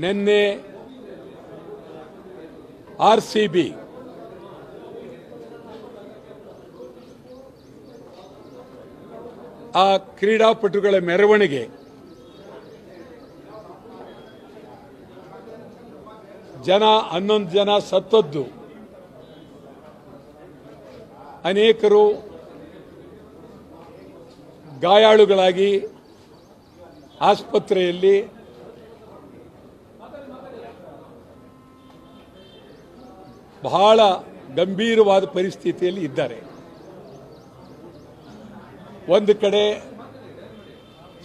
ನಿನ್ನೆ RCB ಆ ಕ್ರೀಡಾಪಟುಗಳ ಮೆರವಣಿಗೆ ಜನ 11 ಜನ ಸತ್ತದ್ದು, ಅನೇಕರು ಗಾಯಾಳುಗಳಾಗಿ ಆಸ್ಪತ್ರೆಯಲ್ಲಿ ಬಹಳ ಗಂಭೀರವಾದ ಪರಿಸ್ಥಿತಿಯಲ್ಲಿ ಇದ್ದಾರೆ. ಒಂದು ಕಡೆ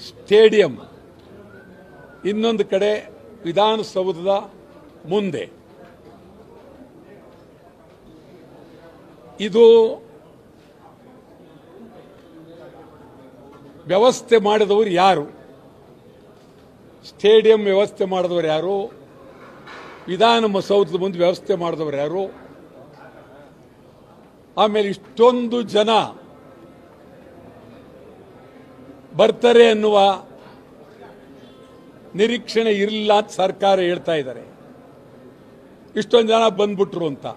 ಸ್ಟೇಡಿಯಂ, ಇನ್ನೊಂದು ಕಡೆ ವಿಧಾನಸೌಧದ ಮುಂದೆ. ಇದು ವ್ಯವಸ್ಥೆ ಮಾಡಿದವರು ಯಾರು? ಸ್ಟೇಡಿಯಂ ವ್ಯವಸ್ಥೆ ಮಾಡಿದವರು ಯಾರು? ವಿಧಾನಸೌಧದ ಮುಂದೆ ವ್ಯವಸ್ಥೆ ಮಾಡಿದವರು ಯಾರು? ಆಮೇಲೆ ಇಷ್ಟೊಂದು ಜನ ಬರ್ತಾರೆ ಅನ್ನುವ ನಿರೀಕ್ಷಣೆ ಇರಲಿಲ್ಲ ಅಂತ ಸರ್ಕಾರ ಹೇಳ್ತಾ ಇದ್ದಾರೆ. ಇಷ್ಟೊಂದು ಜನ ಬಂದ್ಬಿಟ್ರು ಅಂತ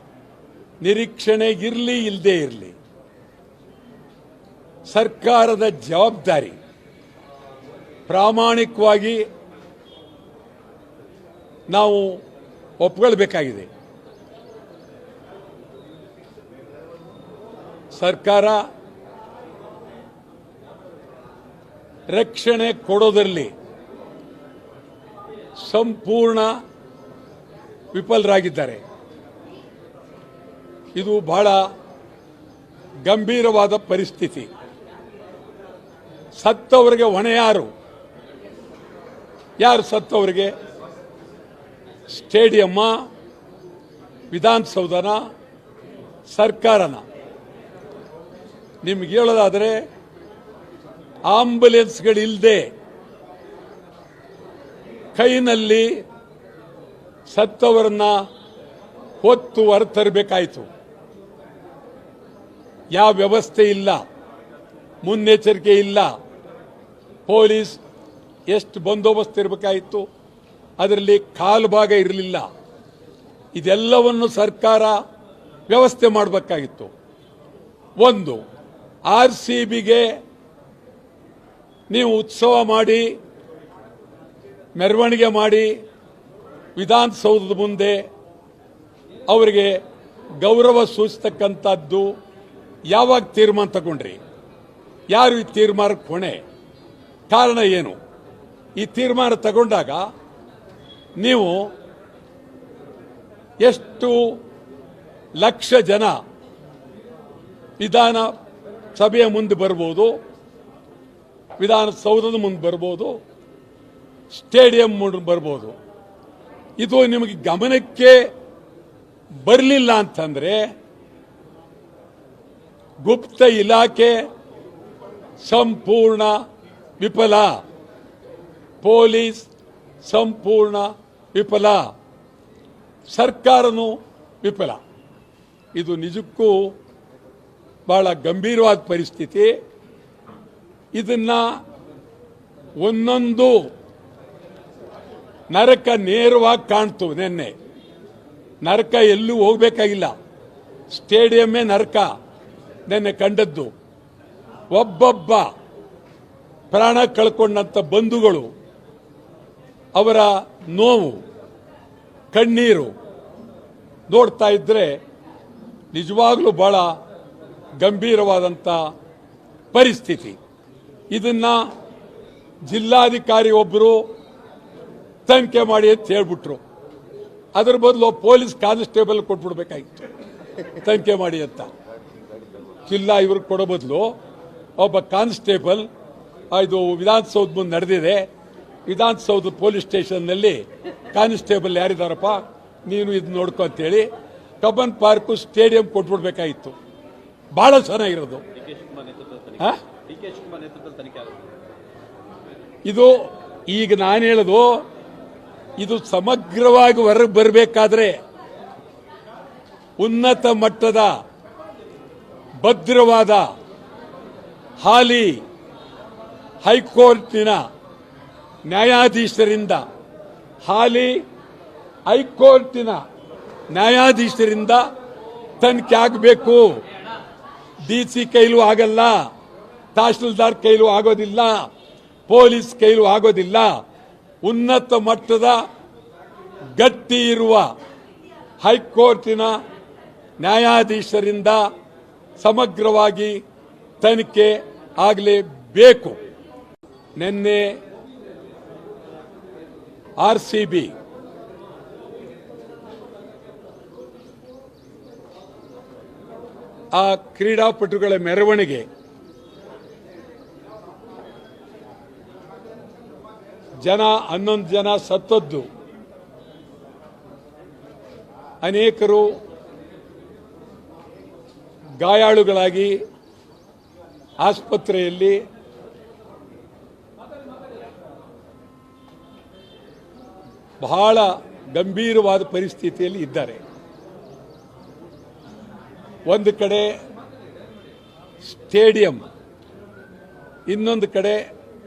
ನಿರೀಕ್ಷಣೆ ಇರಲಿ ಇಲ್ಲದೆ ಇರಲಿ, ಸರ್ಕಾರದ ಜವಾಬ್ದಾರಿ ಪ್ರಾಮಾಣಿಕವಾಗಿ ನಾವು ಒಪ್ಕೊಳ್ಬೇಕಾಗಿದೆ. ಸರ್ಕಾರ ರಕ್ಷಣೆ ಕೊಡೋದರಲ್ಲಿ ಸಂಪೂರ್ಣ ವಿಫಲರಾಗಿದ್ದಾರೆ. ಇದು ಬಹಳ ಗಂಭೀರವಾದ ಪರಿಸ್ಥಿತಿ. ಸತ್ತವರಿಗೆ ಹೊಣೆ ಯಾರು? ಸತ್ತವರಿಗೆ? ಸ್ಟೇಡಿಯಮ್ಮ, ವಿಧಾನಸೌಧನ, ಸರ್ಕಾರನ? ನಿಮ್ಗೆ ಹೇಳೋದಾದರೆ ಆಂಬುಲೆನ್ಸ್ಗಳಿಲ್ಲದೆ ಕೈನಲ್ಲಿ ಸತ್ತವರನ್ನ ಹೊತ್ತು ಹೊರತರಬೇಕಾಯಿತು. ಯಾವ ವ್ಯವಸ್ಥೆ ಇಲ್ಲ, ಮುನ್ನೆಚ್ಚರಿಕೆ ಇಲ್ಲ. ಪೊಲೀಸ್ ಎಷ್ಟು ಬಂದೋಬಸ್ತ್ ಇರಬೇಕಾಯಿತು, ಅದರಲ್ಲಿ ಕಾಲು ಭಾಗ ಇರಲಿಲ್ಲ. ಇದೆಲ್ಲವನ್ನು ಸರ್ಕಾರ ವ್ಯವಸ್ಥೆ ಮಾಡಬೇಕಾಗಿತ್ತು. ಒಂದು, RCBಗೆ ನೀವು ಉತ್ಸವ ಮಾಡಿ, ಮೆರವಣಿಗೆ ಮಾಡಿ, ವಿಧಾನಸೌಧದ ಮುಂದೆ ಅವರಿಗೆ ಗೌರವ ಸೂಚಿಸ್ತಕ್ಕಂಥದ್ದು ಯಾವಾಗ ತೀರ್ಮಾನ ತಗೊಂಡ್ರಿ? ಯಾರು ಈ ತೀರ್ಮಾನಕ್ಕೆ ಹೊಣೆ? ಕಾರಣ ಏನು? ಈ ತೀರ್ಮಾನ ತಗೊಂಡಾಗ ನೀವು ಎಷ್ಟು ಲಕ್ಷ ಜನ ವಿಧಾನಸಭೆಯ ಮುಂದೆ ಬರ್ಬೋದು, ವಿಧಾನಸೌಧದ ಮುಂದೆ ಬರ್ಬೋದು, ಸ್ಟೇಡಿಯಂ ಮುಂದೆ ಬರ್ಬೋದು. ಇದು ನಿಮಗೆ ಗಮನಕ್ಕೆ ಬರಲಿಲ್ಲ ಅಂತಂದ್ರೆ ಗುಪ್ತ ಇಲಾಖೆ ಸಂಪೂರ್ಣ ವಿಫಲ, ಪೊಲೀಸ್ ಸಂಪೂರ್ಣ ವಿಫಲ, ಸರ್ಕಾರನೂ ವಿಫಲ. ಇದು ನಿಜಕ್ಕೂ ಬಹಳ ಗಂಭೀರವಾದ ಪರಿಸ್ಥಿತಿ. ಇದನ್ನ ಒಂದೊಂದು ನರಕ ನೇರವಾಗಿ ಕಾಣ್ತು. ನಿನ್ನೆ ನರಕ ಎಲ್ಲೂ ಹೋಗಬೇಕಾಗಿಲ್ಲ, ಸ್ಟೇಡಿಯಮ್ಮೇ ನರಕ ನಿನ್ನೆ ಕಂಡದ್ದು. ಒಬ್ಬೊಬ್ಬ ಪ್ರಾಣ ಕಳ್ಕೊಂಡಂತ ಬಂಧುಗಳು, ಅವರ ನೋವು, ಕಣ್ಣೀರು ನೋಡ್ತಾ ಇದ್ರೆ ನಿಜವಾಗ್ಲೂ ಬಹಳ ಗಂಭೀರವಾದಂಥ ಪರಿಸ್ಥಿತಿ. ಇದನ್ನ ಜಿಲ್ಲಾಧಿಕಾರಿ ಒಬ್ಬರು ತನಿಖೆ ಮಾಡಿ ಅಂತ ಹೇಳ್ಬಿಟ್ರು. ಅದರ ಬದಲು ಪೊಲೀಸ್ ಕಾನ್ಸ್ಟೇಬಲ್ ಕೊಟ್ಬಿಡ್ಬೇಕಾಗಿತ್ತು ತನಿಖೆ ಮಾಡಿ ಅಂತ. ಜಿಲ್ಲಾ ಇವ್ರಿಗೆ ಕೊಡೋ ಬದಲು ಒಬ್ಬ ಕಾನ್ಸ್ಟೇಬಲ್, ಇದು ವಿಧಾನಸೌಧ ಮುಂದೆ ನಡೆದಿದೆ, ವಿಧಾನಸೌಧ ಪೊಲೀಸ್ ಸ್ಟೇಷನ್ನಲ್ಲಿ ಕಾನ್ಸ್ಟೇಬಲ್ ಯಾರಿದಾರಪ್ಪ, ನೀನು ಇದು ನೋಡ್ಕೊ ಅಂತೇಳಿ ಕಬ್ಬನ್ ಪಾರ್ಕು ಸ್ಟೇಡಿಯಂ ಕೊಟ್ಬಿಡ್ಬೇಕಾಗಿತ್ತು. ಬಹಳ ಚೆನ್ನಾಗಿರೋದು. ಇದು ಈಗ ನಾನು ಹೇಳೋದು, ಇದು ಸಮಗ್ರವಾಗಿ ಹೊರಗೆ ಬರಬೇಕಾದ್ರೆ ಉನ್ನತ ಮಟ್ಟದ ಭದ್ರವಾದ ಹಾಲಿ ಹೈಕೋರ್ಟಿನ ನ್ಯಾಯಾಧೀಶರಿಂದ ಹಾಲಿ ಹೈಕೋರ್ಟಿನ ನ್ಯಾಯಾಧೀಶರಿಂದ ತನಿಖೆ ಆಗಬೇಕು. ಡಿಸಿ ಕೈಲೂ ಆಗಲ್ಲ, ತಹಶೀಲ್ದಾರ್ ಕೈಲೂ ಆಗೋದಿಲ್ಲ, ಪೊಲೀಸ್ ಕೈಲೂ ಆಗೋದಿಲ್ಲ. ಉನ್ನತ ಮಟ್ಟದ ಗಟ್ಟಿ ಇರುವ ಹೈಕೋರ್ಟಿನ ನ್ಯಾಯಾಧೀಶರಿಂದ ಸಮಗ್ರವಾಗಿ ತನಿಖೆ ಆಗಲೇಬೇಕು. ನಿನ್ನೆ ಆರ್ಸಿಬಿ ಆ ಕ್ರೀಡಾಪಟುಗಳ ಮೆರವಣಿಗೆ ಜನ 11 ಜನ ಸತ್ತದ್ದು, ಅನೇಕರು ಗಾಯಾಳುಗಳಾಗಿ ಆಸ್ಪತ್ರೆಯಲ್ಲಿ ಬಹಳ ಗಂಭೀರವಾದ ಪರಿಸ್ಥಿತಿಯಲ್ಲಿ ಇದ್ದಾರೆ. ಒಂದು ಕಡೆ ಸ್ಟೇಡಿಯಂ, ಇನ್ನೊಂದು ಕಡೆ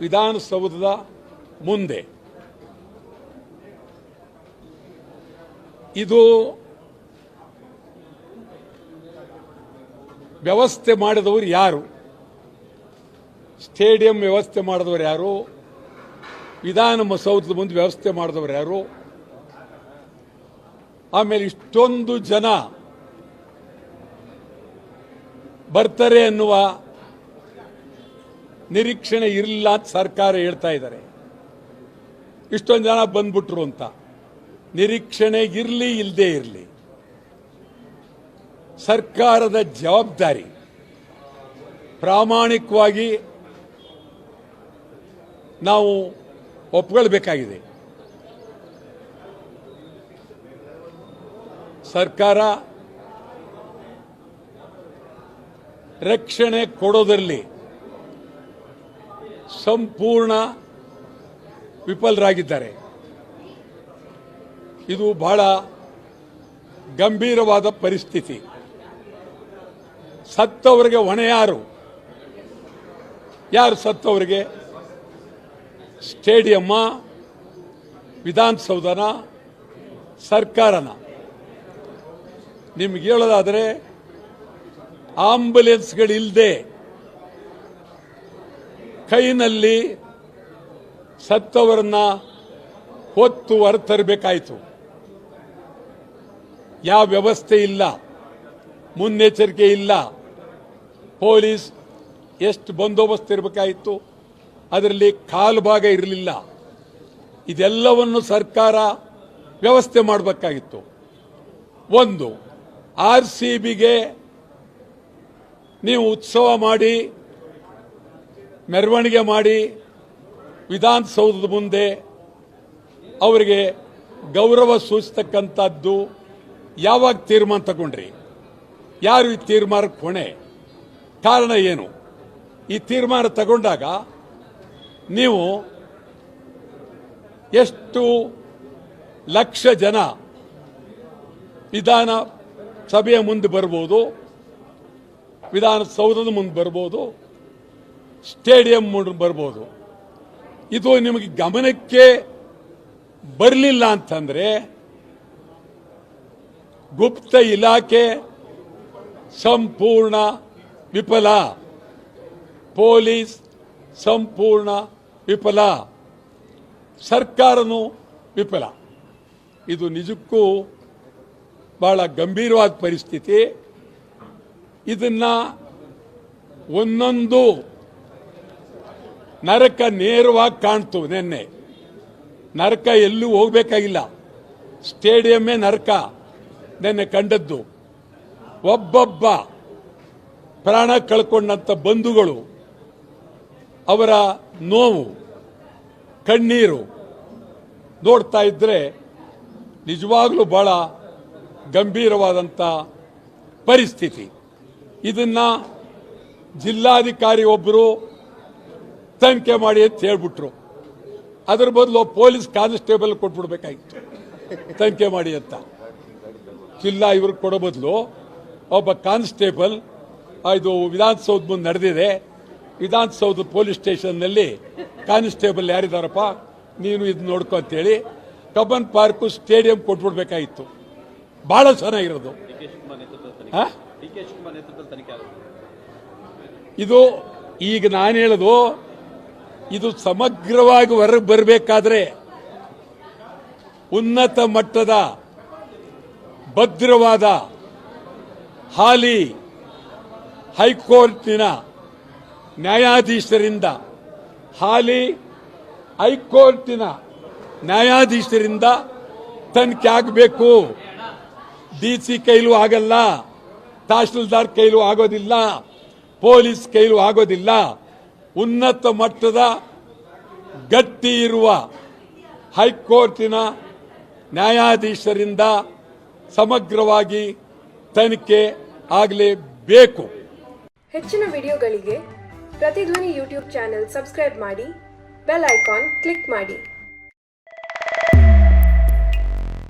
ವಿಧಾನಸೌಧದ ಮುಂದೆ. ಇದು ವ್ಯವಸ್ಥೆ ಮಾಡಿದವರು ಯಾರು? ಸ್ಟೇಡಿಯಂ ವ್ಯವಸ್ಥೆ ಮಾಡಿದವರು ಯಾರು? ವಿಧಾನಸೌಧದ ಮುಂದೆ ವ್ಯವಸ್ಥೆ ಮಾಡಿದವರು ಯಾರು? ಆಮೇಲೆ ಇಷ್ಟೊಂದು ಜನ ಬರ್ತಾರೆ ಅನ್ನುವ ನಿರೀಕ್ಷಣೆ ಇರಲಿಲ್ಲ ಅಂತ ಸರ್ಕಾರ ಹೇಳ್ತಾ ಇದ್ದಾರೆ. ಇಷ್ಟೊಂದು ಜನ ಬಂದ್ಬಿಟ್ರು ಅಂತ ನಿರೀಕ್ಷಣೆ ಇರಲಿ ಇಲ್ಲದೆ ಇರಲಿ, ಸರ್ಕಾರದ ಜವಾಬ್ದಾರಿ ಪ್ರಾಮಾಣಿಕವಾಗಿ ನಾವು ಒಪ್ಕೊಳ್ಬೇಕಾಗಿದೆ. ಸರ್ಕಾರ ರಕ್ಷಣೆ ಕೊಡೋದರಲ್ಲಿ ಸಂಪೂರ್ಣ ವಿಫಲರಾಗಿದ್ದಾರೆ. ಇದು ಬಹಳ ಗಂಭೀರವಾದ ಪರಿಸ್ಥಿತಿ. ಸತ್ತವರಿಗೆ ಹೊಣೆ ಯಾರು? ಯಾರು ಸತ್ತವರಿಗೆ? ಸ್ಟೇಡಿಯಮ್ಮ, ವಿಧಾನಸೌಧನ, ಸರ್ಕಾರನ? ನಿಮ್ಗೆ ಹೇಳೋದಾದರೆ ಆಂಬುಲೆನ್ಸ್ಗಳಿಲ್ಲದೆ ಕೈನಲ್ಲಿ ಸತ್ತವರನ್ನ ಹೊತ್ತು ಹೊರತರಬೇಕಾಯಿತು. ಯಾವ ವ್ಯವಸ್ಥೆ ಇಲ್ಲ, ಮುನ್ನೆಚ್ಚರಿಕೆ ಇಲ್ಲ. ಪೊಲೀಸ್ ಎಷ್ಟು ಬಂದೋಬಸ್ತ್ ಇರಬೇಕಾಯಿತು, ಅದರಲ್ಲಿ ಕಾಲು ಭಾಗ ಇರಲಿಲ್ಲ. ಇದೆಲ್ಲವನ್ನು ಸರ್ಕಾರ ವ್ಯವಸ್ಥೆ ಮಾಡಬೇಕಾಗಿತ್ತು. ಒಂದು, ಆರ್ಸಿಬಿಗೆ ನೀವು ಉತ್ಸವ ಮಾಡಿ, ಮೆರವಣಿಗೆ ಮಾಡಿ, ವಿಧಾನಸೌಧದ ಮುಂದೆ ಅವರಿಗೆ ಗೌರವ ಸೂಚಿಸ್ತಕ್ಕಂಥದ್ದು ಯಾವಾಗ ತೀರ್ಮಾನ ತಗೊಂಡ್ರಿ? ಯಾರು ಈ ತೀರ್ಮಾನಕ್ಕೆ ಹೊಣೆ? ಕಾರಣ ಏನು? ಈ ತೀರ್ಮಾನ ತಗೊಂಡಾಗ ನೀವು ಎಷ್ಟು ಲಕ್ಷ ಜನ ವಿಧಾನ ಸಭೆಯ ಮುಂದೆ ಬರ್ಬೋದು, ವಿಧಾನಸೌಧದ ಮುಂದೆ ಬರ್ಬೋದು, ಸ್ಟೇಡಿಯಂ ಮುಂದೆ ಬರ್ಬೋದು. ಇದು ನಿಮಗೆ ಗಮನಕ್ಕೆ ಬರಲಿಲ್ಲ ಅಂತಂದ್ರೆ ಗುಪ್ತ ಇಲಾಖೆ ಸಂಪೂರ್ಣ ವಿಫಲ, ಪೊಲೀಸ್ ಸಂಪೂರ್ಣ ವಿಫಲ, ಸರ್ಕಾರನೂ ವಿಫಲ. ಇದು ನಿಜಕ್ಕೂ ಬಹಳ ಗಂಭೀರವಾದ ಪರಿಸ್ಥಿತಿ. ಇದನ್ನ ಒಂದೊಂದು ನರಕ ನೇರವಾಗಿ ಕಾಣ್ತು. ನಿನ್ನೆ ನರಕ ಎಲ್ಲೂ ಹೋಗಬೇಕಾಗಿಲ್ಲ, ಸ್ಟೇಡಿಯಮ್ಮೇ ನರಕ ನಿನ್ನೆ ಕಂಡದ್ದು. ಒಬ್ಬೊಬ್ಬ ಪ್ರಾಣ ಕಳ್ಕೊಂಡಂತ ಬಂಧುಗಳು, ಅವರ ನೋವು, ಕಣ್ಣೀರು ನೋಡ್ತಾ ಇದ್ರೆ ನಿಜವಾಗ್ಲೂ ಬಹಳ ಗಂಭೀರವಾದಂಥ ಪರಿಸ್ಥಿತಿ. ಇದನ್ನ ಜಿಲ್ಲಾಧಿಕಾರಿ ಒಬ್ಬರು ತನಿಖೆ ಮಾಡಿ ಅಂತ ಹೇಳ್ಬಿಟ್ರು. ಅದರ ಬದಲು ಪೊಲೀಸ್ ಕಾನ್ಸ್ಟೇಬಲ್ ಕೊಟ್ಬಿಡ್ಬೇಕಾಗಿತ್ತು ತನಿಖೆ ಮಾಡಿ ಅಂತ. ಜಿಲ್ಲಾ ಇವ್ರಿಗೆ ಕೊಡೋ ಬದಲು ಒಬ್ಬ ಕಾನ್ಸ್ಟೇಬಲ್, ಇದು ವಿಧಾನಸೌಧ ಮುಂದೆ ನಡೆದಿದೆ, ವಿಧಾನಸೌಧ ಪೊಲೀಸ್ ಸ್ಟೇಷನ್ನಲ್ಲಿ ಕಾನ್ಸ್ಟೇಬಲ್ ಯಾರಿದ್ದಾರಪ್ಪ, ನೀನು ಇದು ನೋಡ್ಕೊ ಅಂತೇಳಿ ಕಬ್ಬನ್ ಪಾರ್ಕು ಸ್ಟೇಡಿಯಂ ಕೊಟ್ಬಿಡ್ಬೇಕಾಗಿತ್ತು, ಬಹಳ ಚೆನ್ನಾಗಿರೋದು. ಇದು ಈಗ ನಾನು ಹೇಳೋದು, ಇದು ಸಮಗ್ರವಾಗಿ ಹೊರಗೆ ಬರಬೇಕಾದ್ರೆ ಉನ್ನತ ಮಟ್ಟದ ಭದ್ರವಾದ ಹಾಲಿ ಹೈಕೋರ್ಟಿನ ನ್ಯಾಯಾಧೀಶರಿಂದ ತನಿಖೆ ಆಗಬೇಕು. ಡಿಸಿ ಕೈಲೂ ಆಗಲ್ಲ, ತಹಶೀಲ್ದಾರ್ ಕೈಲೂ ಆಗೋದಿಲ್ಲ, ಪೊಲೀಸ್ ಕೈಲೂ ಆಗೋದಿಲ್ಲ. ಉನ್ನತ ಮಟ್ಟದ ಗಟ್ಟಿ ಇರುವ ಹೈಕೋರ್ಟಿನ ನ್ಯಾಯಾಧೀಶರಿಂದ ಸಮಗ್ರವಾಗಿ ತನಿಖೆ ಆಗಲೇಬೇಕು. ಹೆಚ್ಚಿನ ವಿಡಿಯೋಗಳಿಗೆ ಪ್ರತಿಧ್ವನಿ ಯೂಟ್ಯೂಬ್ ಚಾನೆಲ್ ಸಬ್ಸ್ಕ್ರೈಬ್ ಮಾಡಿ, ಬೆಲ್ ಐಕಾನ್ ಕ್ಲಿಕ್ ಮಾಡಿ.